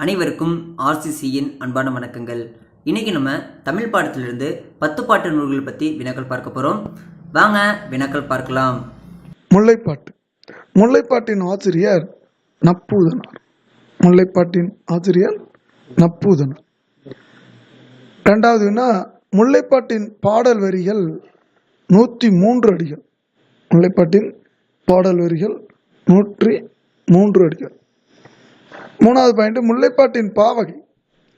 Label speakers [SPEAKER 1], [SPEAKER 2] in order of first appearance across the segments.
[SPEAKER 1] அனைவருக்கும் ஆர்சிசியின் அன்பான வணக்கங்கள். இன்றைக்கி நம்ம தமிழ் பாடத்திலிருந்து 10 பாட்டு நூல்கள் பற்றி வினாக்கள் பார்க்க போகிறோம். வாங்க வினாக்கள் பார்க்கலாம்.
[SPEAKER 2] முல்லைப்பாட்டு. முல்லைப்பாட்டின் ஆசிரியர் நப்பூதனார். முல்லைப்பாட்டின் ஆசிரியர் நப்பூதனார். இரண்டாவது வினா, முல்லைப்பாட்டின் பாடல் வரிகள் 103 அடிகள். முல்லைப்பாட்டின் பாடல் வரிகள் 103 அடிகள். மூணாவது பாயிண்ட், முல்லைப்பாட்டின் பாவகை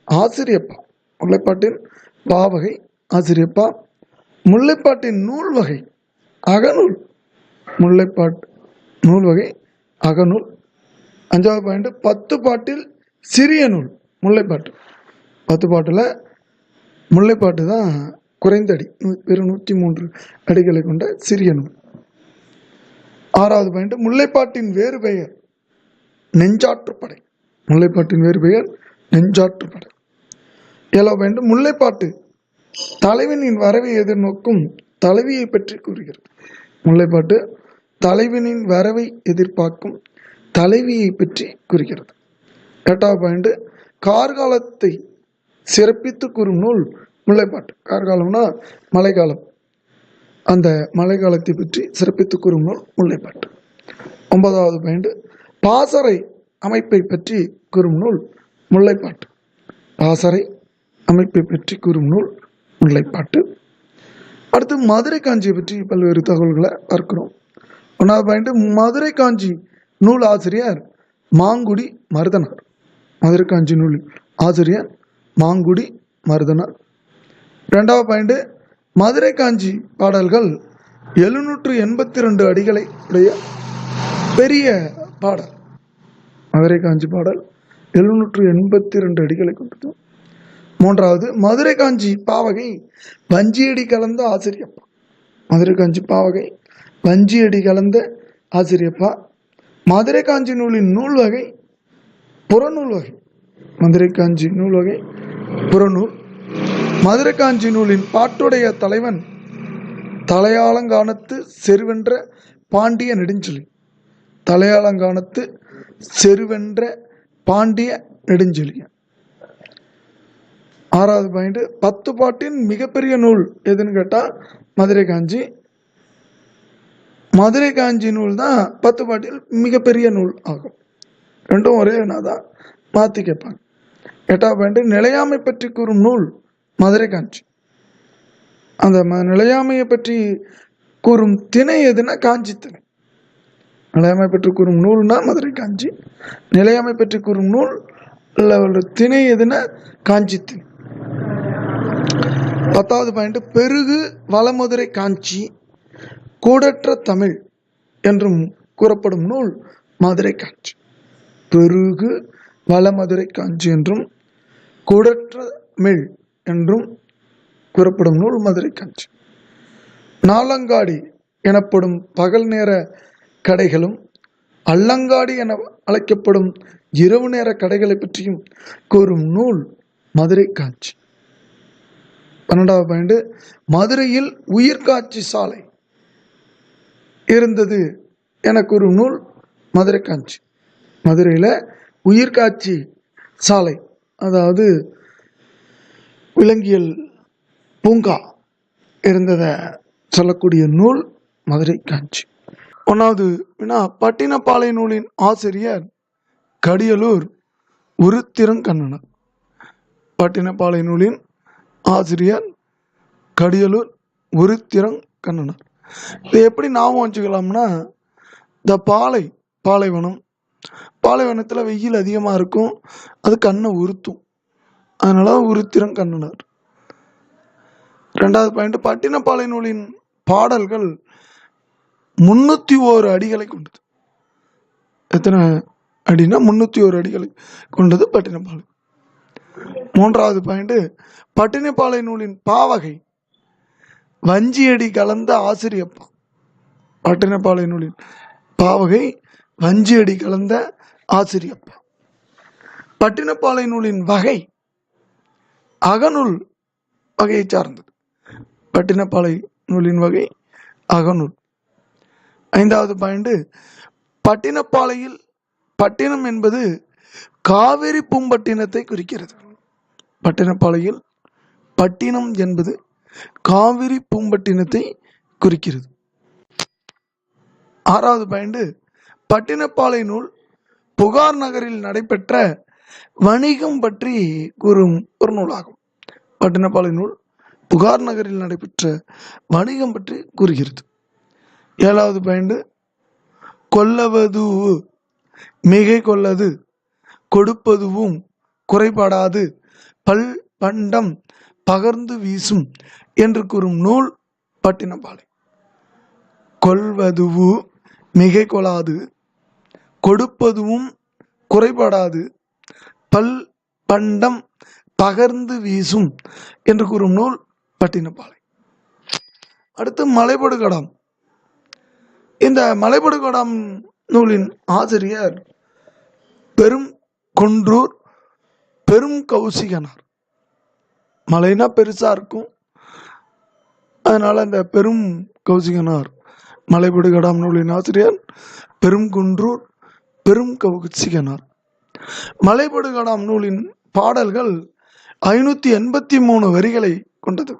[SPEAKER 2] ஆசிரியப்பா. முல்லைப்பாட்டின் பாவகை ஆசிரியப்பா. முல்லைப்பாட்டின் நூல் வகை அகநூல். முல்லைப்பாட்டு நூல் வகை அகநூல். அஞ்சாவது பாயிண்ட், 10 பாட்டில் சிறிய நூல் முல்லைப்பாட்டு. 10 பாட்டில் முல்லைப்பாட்டு தான் குறைந்த அடி, வெறும் 103 அடிகளை கொண்ட சிறிய நூல். ஆறாவது பாயிண்ட், முல்லைப்பாட்டின் வேறு பெயர் நெஞ்சாற்றுப்படை. முல்லைப்பாட்டின் வேறு பெயர் நெஞ்சாற்றுப்படை. ஏழாவது பாயிண்ட், முல்லைப்பாட்டு தலைவனின் வரவை எதிர்நோக்கும் தலைவியை பற்றி கூறுகிறது. முல்லைப்பாட்டு தலைவனின் வரவை எதிர்பார்க்கும் தலைவியை பற்றி கூறுகிறது. எட்டாவது பாயிண்ட், கார்காலத்தை சிறப்பித்து கூறும் நூல் முல்லைப்பாட்டு. கார்காலம்னா மழைக்காலம், அந்த மழைக்காலத்தை பற்றி சிறப்பித்து கூறும் நூல் முல்லைப்பாட்டு. ஒன்பதாவது பாயிண்ட், பாசறை அமைப்பை பற்றி கூறும் நூல் முல்லைப்பாட்டு. பாசறை அமைப்பை பற்றி கூறும் நூல் முல்லைப்பாட்டு. அடுத்து மதுரை காஞ்சியை பற்றி பல்வேறு தகவல்களை பார்க்கிறோம். ஒன்றாவது பாயிண்ட், மதுரை காஞ்சி நூல் ஆசிரியர் மாங்குடி மருதனார். மதுரை காஞ்சி நூல் ஆசிரியர் மாங்குடி மருதனார். இரண்டாவது பாயிண்ட், மதுரை காஞ்சி பாடல்கள் 782 அடிகளை உடைய பெரிய பாடல். மதுரை காஞ்சி பாடல் 782 அடிகளை கொண்டது. மூன்றாவது, மதுரை காஞ்சி பாவகை வஞ்சியடி கலந்த ஆசிரியப்பா. மதுரை காஞ்சி பாவகை வஞ்சியடி கலந்த ஆசிரியப்பா. மதுரை காஞ்சி நூலின் நூல் வகை புறநூல் வகை. மதுரை காஞ்சி நூல் வகை புறநூல். மதுரை காஞ்சி நூலின் பாட்டுடைய தலைவன் தலையாளங்கானத்து செருவென்ற பாண்டிய நெடுஞ்செழி. தலையாளங்கானத்து செருவென்ற பாண்டிய நெடுஞ்செழியன். ஆறாவது பாயிண்ட், 10 பாட்டின் மிகப்பெரிய நூல் எதுன்னு கேட்டால் மதுரை காஞ்சி. மதுரை காஞ்சி நூல் தான் 10 பாட்டில் மிகப்பெரிய நூல் ஆகும். ரெண்டும் ஒரே தான், மாற்றி கேட்பாங்க. எட்டாவது பாயிண்ட், நிலையாமை பற்றி கூறும் நூல் மதுரை காஞ்சி. அந்த நிலையாமையை பற்றி கூறும் திணை எதுனா காஞ்சி திணை. நிலையாமை பற்றி கூறும் நூல்னா மதுரை காஞ்சி. நிலையாமை பற்றி கூறும் நூல் திணை எதுனா காஞ்சி திணை. 10வது பாயிண்ட், பெருகு வளமதுரை காஞ்சி கூடற்ற தமிழ் என்றும் கூறப்படும் நூல் மதுரை காஞ்சி. பெருகு வளமதுரை காஞ்சி என்றும் கூடற்ற தமிழ் என்றும் கூறப்படும் நூல் மதுரை காஞ்சி. நாலங்காடி எனப்படும் பகல் நேர கடைகளும் அல்லங்காடி என அழைக்கப்படும் இரவு நேர கடைகளை பற்றியும் கூறும் நூல் மதுரை காஞ்சி. 12வது பாயிண்ட், மதுரையில் உயிர்காட்சி சாலை இருந்தது என கூறும் நூல் மதுரை காஞ்சி. மதுரையில் உயிர்காட்சி சாலை, அதாவது விலங்கியல் பூங்கா இருந்ததை சொல்லக்கூடிய நூல் மதுரை காஞ்சி. 1வது வினா, பட்டினப்பாலை நூலின் ஆசிரியர் கடியலூர் உருத்திரங்கண்ணனார். பட்டினப்பாலை நூலின் ஆசிரியர் கடியலூர் உருத்திரங்கண்ணனார். இதை எப்படி ஞாபகம் வச்சுக்கலாம்னா, இந்த பாலைவனம், பாலைவனத்தில் வெயில் அதிகமாக இருக்கும், அது கண்ணை உறுத்தும், அதனால உருத்திரங்கண்ணனார். 2வது பாயிண்ட், பட்டினப்பாலை நூலின் பாடல்கள் 301 அடிகளை கொண்டது. எத்தனை அடினா 301 அடிகளை கொண்டது பட்டினப்பாலை. 3வது பாயிண்ட், பட்டினப்பாலை நூலின் பாவகை வஞ்சியடி கலந்த ஆசிரியப்பா. பட்டினப்பாலை நூலின் பாவகை வஞ்சியடி கலந்த ஆசிரியப்பா. பட்டினப்பாலை நூலின் வகை அகநூல் வகையை சார்ந்தது. பட்டினப்பாலை நூலின் வகை அகநூல். 5வது பாயிண்ட், பட்டினப்பாலையில் பட்டினம் என்பது காவிரி பூம்பட்டினத்தை குறிக்கிறது. பட்டினப்பாளையில் பட்டினம் என்பது காவிரி பூம்பட்டினத்தை குறிக்கிறது. 6வது பாயிண்ட், பட்டினப்பாலை நூல் புகார் நகரில் நடைபெற்ற வணிகம் பற்றி கூறும் ஒரு நூலாகும். பட்டினப்பாலை நூல் புகார் நகரில் நடைபெற்ற வணிகம் பற்றி கூறுகிறது. 7வது பாயிண்ட், கொல்லவது மிகை கொள்ளது, கொடுப்பதுவும் குறைபடாது, பல் பண்டம் பகர்ந்து வீசும் என்று கூறும் நூல் பட்டினப்பாலை. கொள்வதுவு மிகை கொள்ளாது, கொடுப்பதுவும் குறைபடாது, பல் பண்டம் பகர்ந்து வீசும் என்று கூறும் நூல் பட்டினப்பாலை. அடுத்து மலைபடுகடாம். இந்த மலைபடுகடாம் நூலின் ஆசிரியர் பெரும் குன்றூர் பெரும் கௌசிகனார். மலைனா பெருசா இருக்கும், அதனால அந்த பெரும் கௌசிகனார். மலைபடுகடாம் நூலின் ஆசிரியர் பெரும் குன்றூர் பெரும் கௌசிகனார். மலைபடுகடாம் நூலின் பாடல்கள் 583 வரிகளை கொண்டது.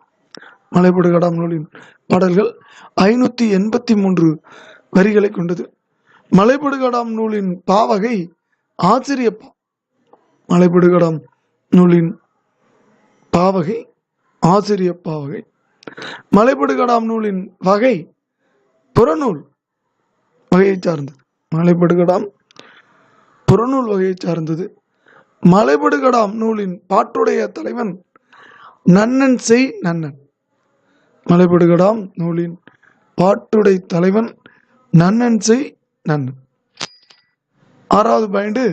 [SPEAKER 2] மலைபடுகடாம் நூலின் பாடல்கள் 583 வரிகளை கொண்டது. மலைபடுகடாம் நூலின் பாவகை ஆசிரியப்பா. மலைபடுகடாம் நூலின் பாவகை ஆசிரியப்பாவகை. மலைபடுகடாம் நூலின் வகை புறநூல் வகையை சார்ந்தது. மலைபடுகடாம் புறநூல் வகையை சார்ந்தது. மலைபடுகடாம் நூலின் பாட்டுடைய தலைவன் நன்னன் செய் நன்னன். மலைபடுகடாம் நூலின் பாட்டுடை தலைவன் நன்னன் செய் நன்னன். 6வது பாயிண்ட்,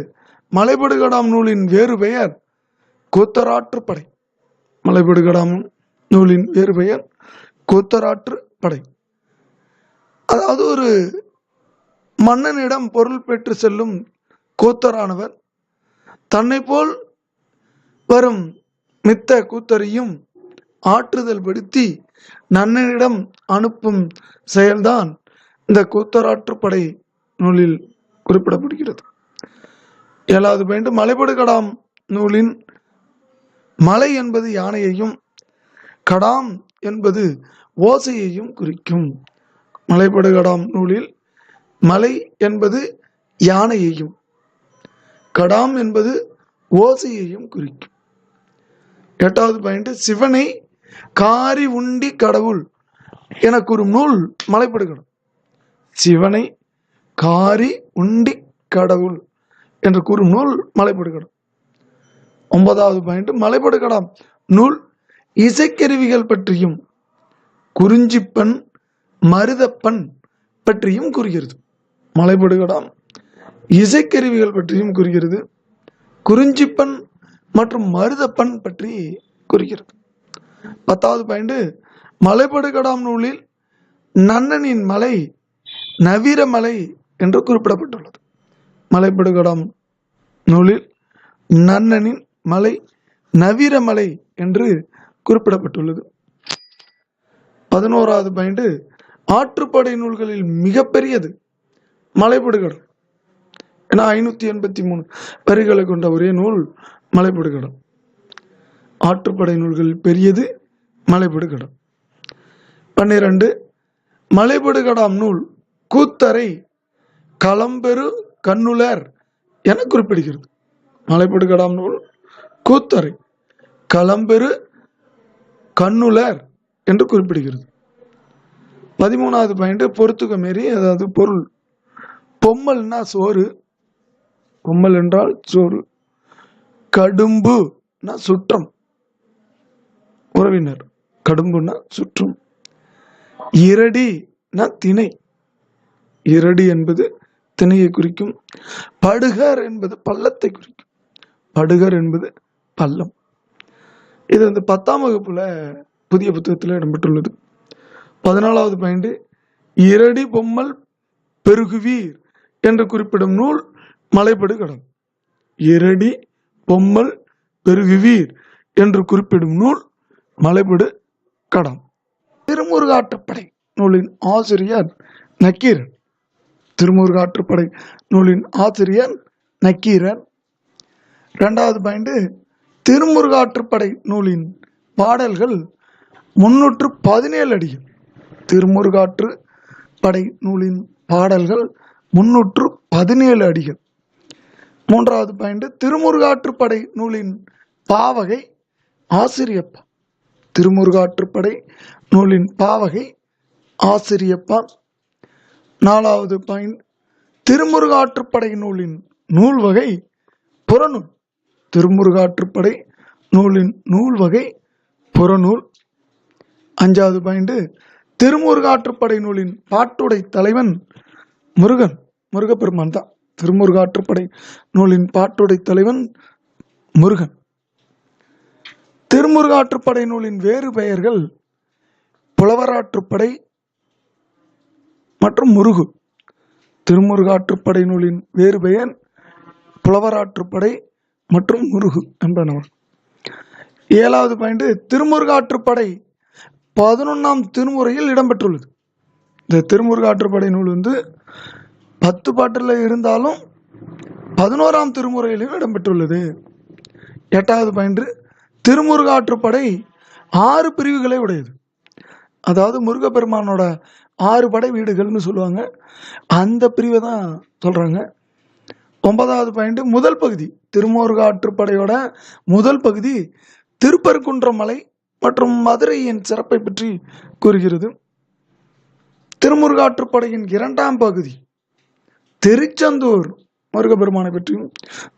[SPEAKER 2] மலைபடுகடாம் நூலின் வேறு பெயர் கூத்தராற்றுப்படை. மலைபடுகடாம் நூலின் வேறு பெயர் கூத்தராற்று படை. அதாவது ஒரு மன்னனிடம் பொருள் பெற்று செல்லும் கூத்தரானவர் தன்னை போல் வரும் மித்த கூத்தரையும் ஆற்றுதல் படுத்தி நன்னனிடம் அனுப்பும் செயல்தான் இந்த கூத்தராற்றுப்படை நூலில் குறிப்பிடப்படுகிறது. 7வது பாயிண்ட், மலைபடுகடாம் நூலின் மலை என்பது யானையையும் கடாம் என்பது ஓசையையும் குறிக்கும். மலைபடுகடாம் நூலில் மலை என்பது யானையையும் கடாம் என்பது ஓசையையும் குறிக்கும். 8வது பாயிண்ட், சிவனை காரி உண்டி கடவுள் என கூறும் நூல் மலைபடுகடாம். சிவனை காரி உண்டி கடவுள் என்று கூறும் நூல் மலைபடுகடாம். 9வது பாயிண்ட், மலைபடுகடாம் நூல் இசைக்கருவிகள் பற்றியும் குறிஞ்சிப்பண் மருதப்பண் பற்றியும் கூறுகிறது. மலைபடுகடாம் இசைக்கருவிகள் பற்றியும் கூறுகிறது, குறிஞ்சிப்பண் மற்றும் மருதப்பண் பற்றி கூறுகிறது. 10வது பாயிண்ட், மலைபடுகடாம் நூலில் நன்னனின் மலை நவீரமலை என்று குறிப்பிடப்பட்டுள்ளது. மலைபடுகடாம் நூலில் நன்னனின் மலை நவீரமலை என்று குறிப்பிடப்பட்டுள்ளது. 11வது பாயிண்ட், ஆற்றுப்படை நூல்களில் மிகப்பெரியது மலைபடுகடாம். ஏன்னா 583 வரிகளை கொண்ட ஒரே நூல் மலைபடுகடாம். ஆற்றுப்படை நூல்களில் பெரியது மலைபடுகடாம். 12, மலைபடுகடாம் நூல் கூத்தரை களம்பெரு கண்ணுலர் என குறிப்பிடுகிறது. மலைபடுகடாம் நூல் கூத்தரை களம்பெரு கண்ணுலர் என்று குறிப்பிடுகிறது. 13வது பாயிண்ட், பொறுத்துக மாரி, அதாவது பொருள். பொம்மல்னா சோறு, பொம்மல் என்றால் சோறு. கடும்புனா சுற்றம், உறவினர். கடும்புனா சுற்றம். இரடினா திணை, இரடி என்பது திணையை குறிக்கும். படுகர் என்பது பள்ளத்தை குறிக்கும். படுகர் என்பது பள்ளம். இது 10ஆம் வகுப்புல புதிய புத்தகத்தில் இடம்பெற்றுள்ளது. 14வது பாயிண்ட், இரடி பொம்மல் பெருகுவீர் என்று குறிப்பிடும் நூல் மலைபடுகடாம். இரடி பொம்மல் பெருகுவீர் என்று குறிப்பிடும் நூல் மலைபடுகடாம். திருமுருகாற்றுப்படை நூலின் ஆசிரியர் நக்கீரன். திருமுருகாற்றுப்படை நூலின் ஆசிரியர் நக்கீரன். ரெண்டாவது பாயிண்ட், திருமுருகாற்றுப்படை நூலின் பாடல்கள் 317 அடிகள். திருமுருகாற்று படை நூலின் பாடல்கள் 317 அடிகள். மூன்றாவது பாயிண்ட், திருமுருகாற்றுப்படை நூலின் பாவகை ஆசிரியப்பா. திருமுருகாற்றுப்படை நூலின் பாவகை ஆசிரியப்பா. நாலாவது பாயிண்ட், திருமுருகாற்றுப்படை நூலின் நூல் வகை புறநூல். திருமுருகாற்றுப்படை நூலின் நூல் வகை புறநூல். அஞ்சாவது பாயிண்ட், திருமுருகாற்றுப்படை நூலின் பாட்டுடை தலைவன் முருகன், முருகப்பெருமான் தான். திருமுருகாற்றுப்படை நூலின் பாட்டுடை தலைவன் முருகன். திருமுருகாற்றுப்படை நூலின் வேறு பெயர்கள் புலவராற்றுப்படை மற்றும் முருகு. திருமுருகாற்றுப்படை நூலின் வேறு பெயர் புலவராற்றுப்படை மற்றும் முருகு என்பனவர். ஏழாவது பாயிண்ட், திருமுருகாற்றுப்படை 11ஆம் திருமுறையில் இடம்பெற்றுள்ளது. இந்த திருமுருகாற்றுப்படை நூல் 10 பாட்டில் இருந்தாலும் 11ஆம் திருமுறையிலும் இடம்பெற்றுள்ளது. எட்டாவது பாயிண்ட், திருமுருகாற்றுப்படை 6 பிரிவுகளை உடையது. அதாவது முருகப்பெருமானோட 6 படை வீடுகள்னு சொல்லுவாங்க, அந்த பிரிவை தான் சொல்றாங்க. 9வது பாயிண்ட், முதல் பகுதி, திருமுருகாற்றுப்படையோட முதல் பகுதி திருப்பரங்குன்றம் மலை மற்றும் மதுரையின் சிறப்பை பற்றி கூறுகிறது. திருமுருகாற்றுப்படையின் 2ஆம் பகுதி திருச்செந்தூர் முருகப்பெருமானை பற்றியும்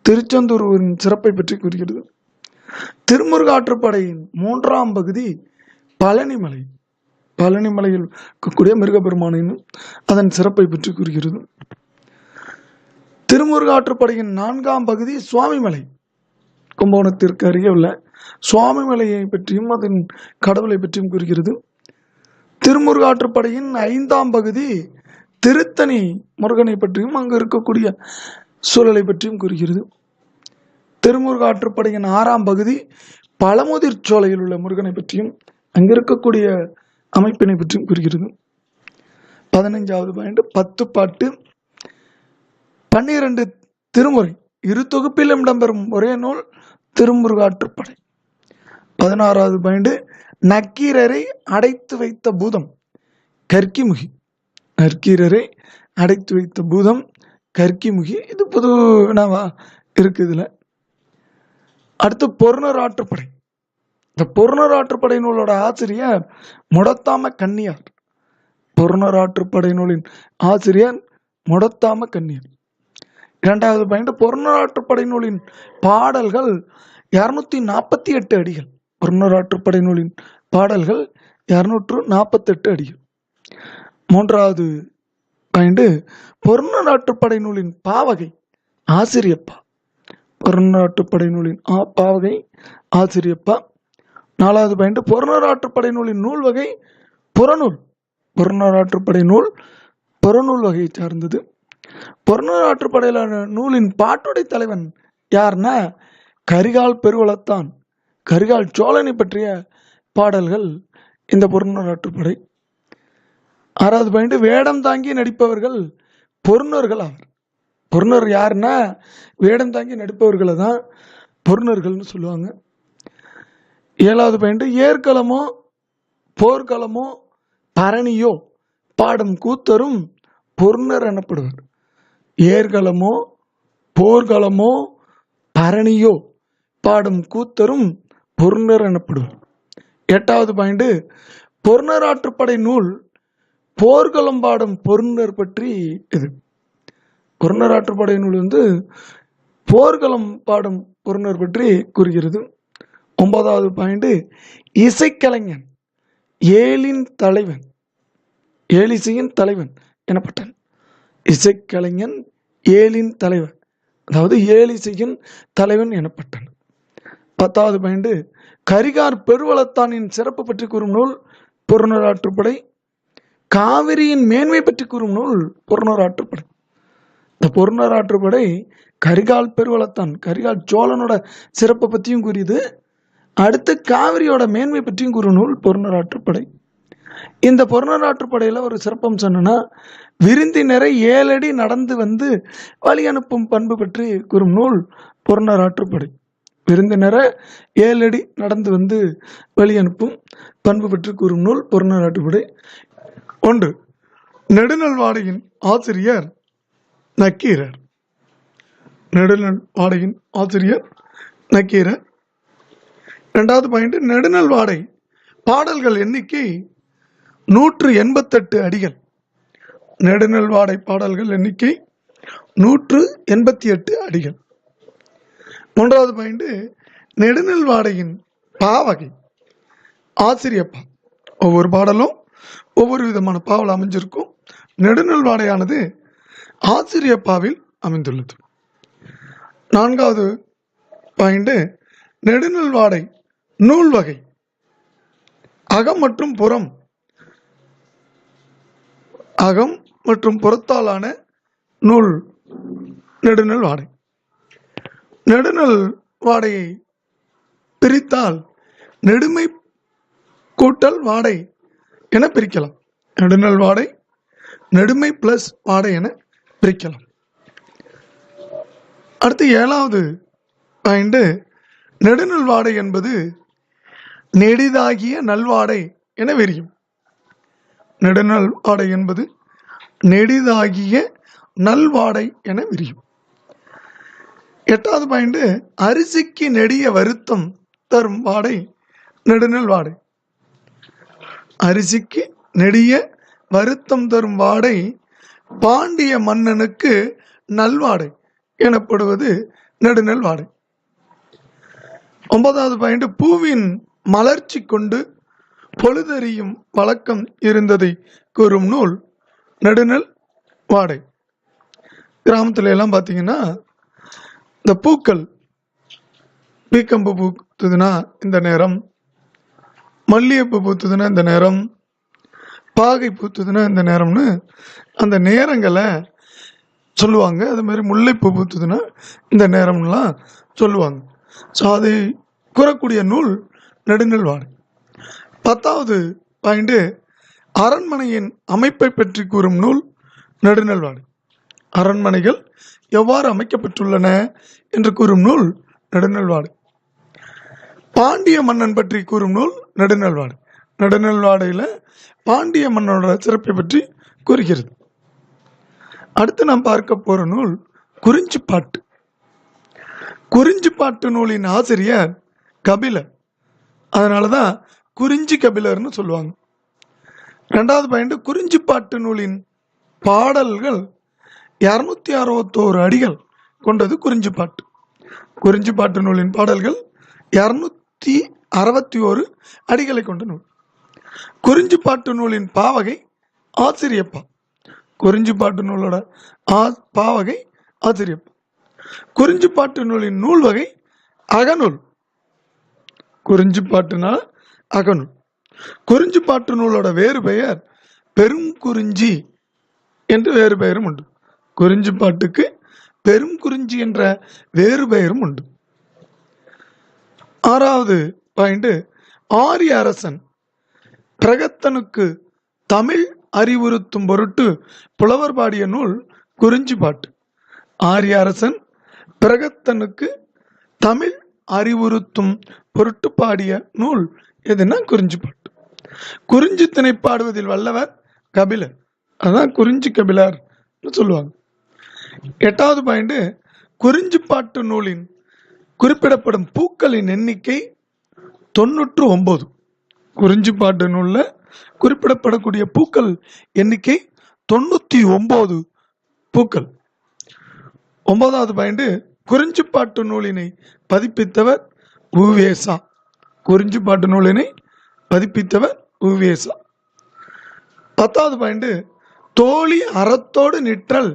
[SPEAKER 2] திருச்செந்தூரின் சிறப்பை பற்றி கூறுகிறது. திருமுருகாற்றுப்படையின் 3ஆம் பகுதி பழனிமலை, பழனிமலையில் இருக்கக்கூடிய முருகப்பெருமானின் அதன் சிறப்பை பற்றி கூறுகிறது. திருமுருகாற்றுப்படையின் 4ஆம் பகுதி சுவாமிமலை, கும்பகோணத்திற்கு அருகே உள்ள சுவாமிமலையை பற்றியும் அதன் கடவுளை பற்றியும் கூறுகிறது. திருமுருகாற்றுப்படையின் 5ஆம் பகுதி திருத்தணி முருகனை பற்றியும் அங்கு இருக்கக்கூடிய சூழலை பற்றியும் கூறுகிறது. திருமுருகாற்றுப்படையின் 6ஆம் பகுதி பழமுதிர் சோலையில் உள்ள முருகனை பற்றியும் அங்கு இருக்கக்கூடிய அமைப்பினை பற்றியும் கூறுகிறது. 15வது பாயிண்ட், 10 பாட்டு 12 திருமுறை 2 தொகுப்பிலும் இடம்பெறும் ஒரே நூல் திருமுருகாற்றுப்படை. 16வது பாயிண்ட், நக்கீரரை அடைத்து வைத்த பூதம் கற்கிமுகி. நக்கீரரை அடைத்து வைத்த பூதம் கற்கிமுகி. இது புது வினாவா இருக்கு இதுல. அடுத்து பொருணர் ஆற்றுப்படை. இந்த பொருணர் ஆற்றுப்படை நூலோட ஆசிரியர் முடத்தாம கன்னியார். பொருணர் ஆற்றுப்படை நூலின் ஆசிரியர் முடத்தாம கன்னியார். 2வது பாயிண்ட், பொருணர் ஆற்றுப்படை நூலின் பாடல்கள் 248 அடிகள். பொருணர் ஆற்றுப்படை நூலின் பாடல்கள் 248 அடிகள். 3வது பாயிண்ட், பொருணர் ஆற்றுப்படை நூலின் பாவகை ஆசிரியப்பா. பொருணர் ஆற்றுப்படை நூலின் பாவகை ஆசிரியப்பா. 4வது பாயிண்ட், பொருணர் ஆற்றுப்படை நூலின் நூல் வகை புறநூல். பொருணர் ஆற்றுப்படை நூல் புறநூல் வகையை சார்ந்தது. பொருணர் ஆற்றுப்படையிலான நூலின் பாட்டுடை தலைவன் யார்னா கரிகால் பெருவளத்தான், கரிகால் சோழனை பற்றிய பாடல்கள் இந்த பொருணர் ஆற்றுப்படை. 6வது பாயிண்ட், வேடம் தாங்கி நடிப்பவர்கள் பொருணர்கள் ஆவர். பொருணர் யாருன்னா வேடம் தாங்கி நடிப்பவர்களை தான் பொருணர்கள்னு சொல்லுவாங்க. 7வது பாயிண்ட், ஏற்களமோ போர்க்களமோ பரணியோ பாடும் கூத்தரும் பொருணர் எனப்படுவர். ஏற்களமோ போர்க்களமோ பரணியோ பாடும் கூத்தரும் பொருணர் எனப்படுவர். 8வது பாயிண்ட், பொருணர் ஆற்றுப்படை நூல் போர்க்களம் பாடும் பொருணர் பற்றி இது. பொருணர் ஆற்றுப்படை நூல் போர்க்களம் பாடும் பொருணர் பற்றி கூறுகிறது. 9வது பாயிண்ட், இசைக்கலைஞன் ஏழின் தலைவன், ஏழிசையின் தலைவன் எனப்பட்டான். இசைக்கலைஞன் ஏழின் தலைவன், அதாவது ஏழிசையின் தலைவன் எனப்பட்டான். 10வது பாயிண்ட், கரிகார் பெருவளத்தானின் சிறப்பு பற்றி கூறும் நூல் பொருணர் ஆற்றுப்படை. காவிரியின் மேன்மை பற்றி கூறும் நூல் பொருணர் ஆற்றுப்படை. இந்த பொருணர் ஆற்றுப்படை கரிகால் பெருவளத்தான், கரிகால் சோழனோட சிறப்பை பற்றியும் கூறியது. அடுத்து காவிரியோட மேன்மை பற்றியும் கூறும் நூல் பொருணர் ஆற்றுப்படை. இந்த பொருணர் ஆற்றுப்படையில ஒரு சிறப்பம்சம் என்னன்னா, விருந்தினரை 7 அடி நடந்து வந்து வழி அனுப்பும் பண்பு பற்றி கூறும் நூல் புறநர் ஆற்றுப்படை. விருந்தினரை 7 அடி நடந்து வந்து வழி அனுப்பும் பண்பு பற்றி கூறும் நூல் புறநர் ஆற்றுப்படை. 1. நெடுநல்வாடையின் ஆசிரியர் நக்கீரர். நெடுநல்வாடையின் ஆசிரியர் நக்கீரர். 2வது பாயிண்ட், நெடுநல்வாடை பாடல்கள் எண்ணிக்கை 188 அடிகள். நெடுநல்வாடை பாடல்கள் எண்ணிக்கை 188 அடிகள். 3வது பாயிண்ட், நெடுநல்வாடையின் பாவகை ஆசிரியப்பா. ஒவ்வொரு பாடலும் ஒவ்வொரு விதமான பாவல் அமைஞ்சிருக்கும். நெடுநல்வாடையானது ஆசிரியப்பாவில் அமைந்துள்ளது. 4வது பாயிண்ட், நெடுநல்வாடை நூல் வகை அகம் மற்றும் புறம். அகம் மற்றும் புறத்தாலான நூல் நெடுநல்வாடை. நெடுநல்வாடையை பிரித்தால் நெடுமை கூட்டல் வாடை என பிரிக்கலாம். நெடுநல்வாடை நெடுமை பிளஸ் வாடை என பிரிக்கலாம். அடுத்து 7வது பாயிண்ட், நெடுநல்வாடை என்பது நெடிதாகிய நல்வாடை என விரியும். நெடுநல்வாடை என்பது நெடிதாகிய நல்வாடை என விரியும். 8வது பாயிண்ட், அரிசிக்கு நெடிய வருத்தம் தரும் வாடை நெடுநல்வாடை. அரிசிக்கு நெடிய வருத்தம் தரும் வாடை பாண்டிய மன்னனுக்கு நல்வாடை எனப்படுவது நெடுநல்வாடை. 9வது பாயிண்ட், பூவின் மலர்ச்சி கொண்டு பொழுதறியும் வழக்கம் இருந்ததை கூறும் நூல் நெடுநல்வாடை. கிராமத்துல எல்லாம் பார்த்தீங்கன்னா இந்த பூக்கள், பீக்கம்பு பூத்துதுன்னா இந்த நேரம், மல்லிகைப்பூ பூத்துதுன்னா இந்த நேரம், பாகை பூத்துதுன்னா இந்த நேரம்னு அந்த நேரங்களை சொல்லுவாங்க. அது மாதிரி முல்லைப்பூ பூத்துதுன்னா இந்த நேரம்லாம் சொல்லுவாங்க. ஸோ அதை கூறக்கூடிய நூல் நெடுநல்வாடை. 10வது பாயிண்ட், அரண்மனையின் அமைப்பை பற்றி கூறும் நூல் நெடுநல்வாடை. அரண்மனைகள் எவ்வாறு அமைக்கப்பட்டுள்ளன என்று கூறும் நூல் நெடுநல்வாடை. பாண்டிய மன்னன் பற்றி கூறும் நூல் நெடுநல்வாடை. நெடுநல்வாடையில் பாண்டிய மன்னனோட சிறப்பை பற்றி கூறுகிறது. அடுத்து நாம் பார்க்க போற நூல் குறிஞ்சிப்பாட்டு. குறிஞ்சிப்பாட்டு நூலின் ஆசிரியர் கபிலர். அதனாலதான் குறிஞ்சி கபிலர்னு சொல்லுவாங்க. 2வது பாயிண்ட், குறிஞ்சிப்பாட்டு நூலின் பாடல்கள் 261 அடிகள் கொண்டது குறிஞ்சிப்பாட்டு. குறிஞ்சிப்பாட்டு நூலின் பாடல்கள் 261 அடிகளை கொண்ட நூல். குறிஞ்சிப்பாட்டு நூலின் பாவகை ஆசிரியப்பா. குறிஞ்சிப்பாட்டு நூலோட பாவகை ஆசிரியப்பா. குறிஞ்சிப்பாட்டு நூலின் நூல் வகை அகநூல். குறிஞ்சிப்பாட்டுனால அகநூல். குறிஞ்சிப்பாட்டு நூலோட வேறு பெயர் பெரும் குறிஞ்சி என்று வேறு பெயரும் உண்டு. குறிஞ்சிப்பாட்டுக்கு பெரும் குறிஞ்சி என்ற வேறு பெயரும் உண்டு. 6வது பாயிண்ட், ஆரிய அரசன் பிரகத்தனுக்கு தமிழ் அறிவுறுத்தும் பொருட்டு புலவர் பாடிய நூல் குறிஞ்சிப்பாட்டு. ஆரிய அரசன் பிரகத்தனுக்கு தமிழ் அறிவுறுத்தும் பொருட்டு பாடிய நூல் எதுனா குறிஞ்சிப்பாட்டு. குறிஞ்சி திணை பாடுவதில் வல்லவர் கபிலர். அதான் குறிஞ்சி கபிலர் சொல்லுவாங்க. 8வது பாயிண்ட், குறிஞ்சிப்பாட்டு நூலின் குறிப்பிடப்படும் பூக்களின் எண்ணிக்கை 99. குறிஞ்சிப்பாட்டு நூல்ல குறிப்பிடப்படக்கூடிய பூக்கள் எண்ணிக்கை 99 பூக்கள். 9வது பாயிண்ட், குறிஞ்சிப்பாட்டு நூலினை பதிப்பித்தவர் உவேசா. குறிஞ்சிப்பாட்டு நூலினை பதிப்பித்தவர் உவேசா. 10வது பாயிண்ட், தோழி அறத்தோடு நிற்றல்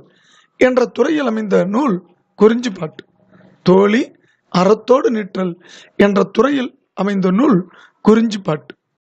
[SPEAKER 2] என்ற துறையில் அமைந்த நூல் குறிஞ்சிப்பாட்டு. தோழி அறத்தோடு நிற்றல் என்ற துறையில் அமைந்த நூல் குறிஞ்சிப்பாட்டு.